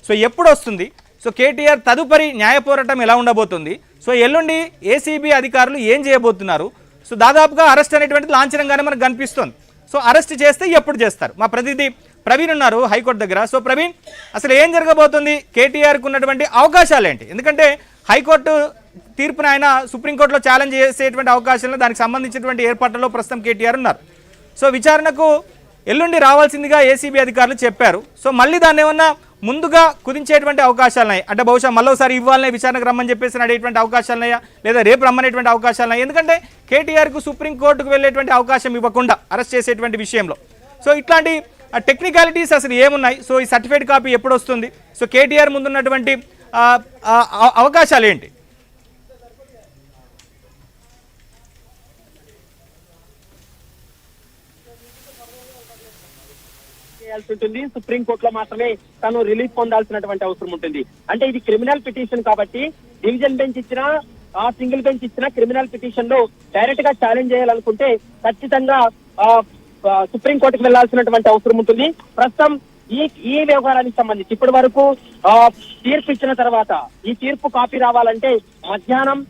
So ఎప్పుడు వస్తుంది? So KTR తదుపరి న్యాయ పోరాటం ఎలా ఉండబోతుంది? సో ఎల్లుండి ఏసీబీ అధికారులు ఏం చేయబోతున్నారు? సో దాదాపుగా అరెస్ట్ అనేటువంటిది లాంఛనంగానే మనకు కనిపిస్తుంది. సో అరెస్ట్ చేస్తే ఎప్పుడు చేస్తారు? మా ప్రతినిధి ప్రవీణ్ ఉన్నారు హైకోర్టు దగ్గర. సో ప్రవీణ్, అసలు ఏం జరగబోతుంది? కేటీఆర్కు ఉన్నటువంటి అవకాశాలు ఏంటి? ఎందుకంటే హైకోర్టు తీర్పును ఆయన సుప్రీంకోర్టులో ఛాలెంజ్ చేసేటువంటి అవకాశాలను దానికి సంబంధించినటువంటి ఏర్పాట్లలో ప్రస్తుతం కేటీఆర్ ఉన్నారు. సో విచారణకు ఎల్లుండి రావాల్సిందిగా ఏసీబీ అధికారులు చెప్పారు. సో మళ్ళీ దాన్ని ఏమన్నా ముందుగా కుదించేటువంటి అవకాశాలున్నాయి అంటే బహుశా మరోసారి ఇవ్వాలనే విచారణకు రమ్మని చెప్పేసి అడిగేటువంటి అవకాశాలున్నాయా, లేదా రేపు రమ్మనేటువంటి అవకాశాలున్నాయి? ఎందుకంటే కేటీఆర్కు సుప్రీంకోర్టుకు వెళ్ళేటువంటి అవకాశం ఇవ్వకుండా అరెస్ట్ చేసేటువంటి విషయంలో సో ఇట్లాంటి టెక్నికాలిటీస్ అసలు ఏమున్నాయి? సో ఈ సర్టిఫికేట్ కాపీ ఎప్పుడు వస్తుంది? సో కేటీఆర్ ముందున్నటువంటి అవకాశాలు ఏంటి? ఉంటుంది సుప్రీంకోర్టులో మాత్రమే తను రిలీఫ్ పొందాల్సినటువంటి అవసరం ఉంటుంది. అంటే ఇది క్రిమినల్ పిటిషన్ కాబట్టి డివిజన్ బెంచ్ ఇచ్చినా సింగిల్ బెంచ్ ఇచ్చిన క్రిమినల్ పిటిషన్ లో డైరెక్ట్ గా ఛాలెంజ్ చేయాలనుకుంటే ఖచ్చితంగా సుప్రీంకోర్టుకు వెళ్లాల్సినటువంటి అవసరం ఉంటుంది. ప్రస్తుతం ఈ వ్యవహారానికి సంబంధించి ఇప్పటి వరకు తీర్పు ఇచ్చిన తర్వాత ఈ తీర్పు కాపీ రావాలంటే మధ్యాహ్నం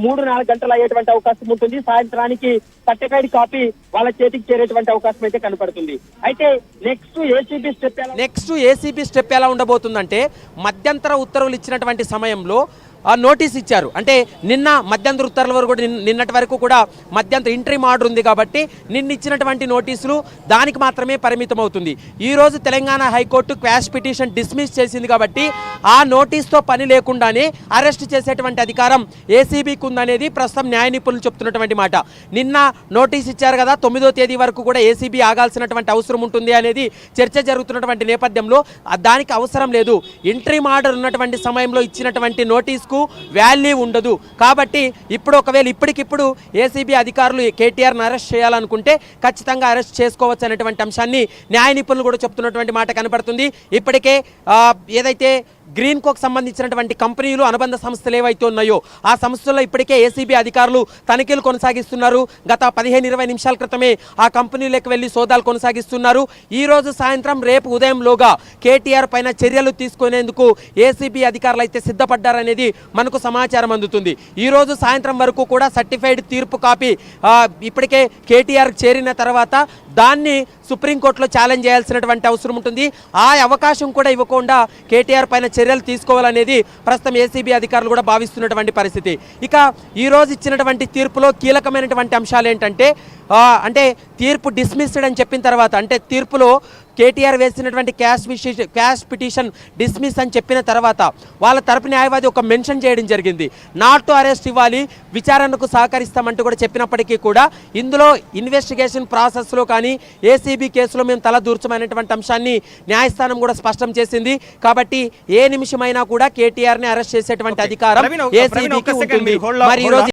3-4 గంటలు అయ్యేటువంటి అవకాశం ఉంటుంది. సాయంత్రానికి సర్టిఫైడ్ కాపీ వాళ్ళ చేతికి చేరేటువంటి అవకాశం అయితే కనపడుతుంది. అయితే నెక్స్ట్ ఏసీబీ స్టెప్ ఎలా ఉండబోతుందంటే మధ్యంతర ఉత్తర్వులు ఇచ్చినటువంటి సమయంలో నోటీస్ ఇచ్చారు. అంటే నిన్న మధ్యంతర ఉత్తర్వుల వరకు కూడా నిన్నటి వరకు కూడా మధ్యంతర ఇంటరీమ్ ఆర్డర్ ఉంది కాబట్టి నిన్న ఇచ్చినటువంటి నోటీసులు దానికి మాత్రమే పరిమితం అవుతుంది. ఈరోజు Telangana high court quash petition dismiss చేసింది కాబట్టి ఆ నోటీస్తో పని లేకుండానే అరెస్ట్ చేసేటువంటి అధికారం ఏసీబీకి ఉందనేది ప్రస్తుతం న్యాయ నిపుణులు చెప్తున్నటువంటి మాట. నిన్న నోటీస్ ఇచ్చారు కదా, 9వ తేదీ వరకు కూడా ఏసీబీ ఆగాల్సినటువంటి అవసరం ఉంటుంది అనేది చర్చ జరుగుతున్నటువంటి నేపథ్యంలో దానికి అవసరం లేదు. ఇంటరీమ్ ఆర్డర్ ఉన్నటువంటి సమయంలో ఇచ్చినటువంటి నోటీస్ వాల్యూ ఉండదు కాబట్టి ఇప్పుడు ఒకవేళ ఇప్పటికిప్పుడు ఏసీబీ అధికారులు కేటీఆర్ను అరెస్ట్ చేయాలనుకుంటే ఖచ్చితంగా అరెస్ట్ చేసుకోవచ్చు అనేటువంటి అంశాన్ని న్యాయ నిపుణులు కూడా చెప్తున్నటువంటి మాట కనపడుతుంది. ఇప్పటికే ఏదైతే గ్రీన్ కోకు సంబంధించినటువంటి కంపెనీలు అనుబంధ సంస్థలు ఏవైతే ఉన్నాయో ఆ సంస్థల్లో ఇప్పటికే ఏసీబీ అధికారులు తనిఖీలు కొనసాగిస్తున్నారు. గత 15-20 నిమిషాల క్రితమే ఆ కంపెనీలకు వెళ్లి సోదాలు కొనసాగిస్తున్నారు. ఈ రోజు సాయంత్రం రేపు ఉదయంలోగా కేటీఆర్ పైన చర్యలు తీసుకునేందుకు ఏసీబీ అధికారులు అయితే సిద్ధపడ్డారనేది మనకు సమాచారం అందుతుంది. ఈ రోజు సాయంత్రం వరకు కూడా సర్టిఫైడ్ తీర్పు కాపీ ఇప్పటికే కేటీఆర్ చేరిన తర్వాత దాన్ని సుప్రీంకోర్టులో ఛాలెంజ్ చేయాల్సినటువంటి అవసరం ఉంటుంది. ఆ అవకాశం కూడా ఇవ్వకుండా కేటీఆర్ పైన చర్యలు తీసుకోవాలనేది ప్రస్తుతం ఏసీబీ అధికారులు కూడా భావిస్తున్నటువంటి పరిస్థితి. ఇక ఈరోజు ఇచ్చినటువంటి తీర్పులో కీలకమైనటువంటి అంశాలు ఏంటంటే అంటే తీర్పు డిస్మిస్డ్ అని చెప్పిన తర్వాత అంటే తీర్పులో కేటీఆర్ వేసినటువంటి క్యాష్ పిటిషన్ డిస్మిస్ అని చెప్పిన తర్వాత వాళ్ళ తరపు న్యాయవాది ఒక మెన్షన్ చేయడం జరిగింది. నాట్ టు అరెస్ట్ ఇవ్వాలి, విచారణకు సహకరిస్తామంటూ కూడా చెప్పినప్పటికీ కూడా ఇందులో ఇన్వెస్టిగేషన్ ప్రాసెస్లో కానీ ఏసీబీ కేసులో మేము తల దూర్చమైనటువంటి అంశాన్ని న్యాయస్థానం కూడా స్పష్టం చేసింది. కాబట్టి ఏ నిమిషమైనా కూడా కేటీఆర్ని అరెస్ట్ చేసేటువంటి అధికారం ఏసీబీకి ఉంటుంది. మరి ఈరోజు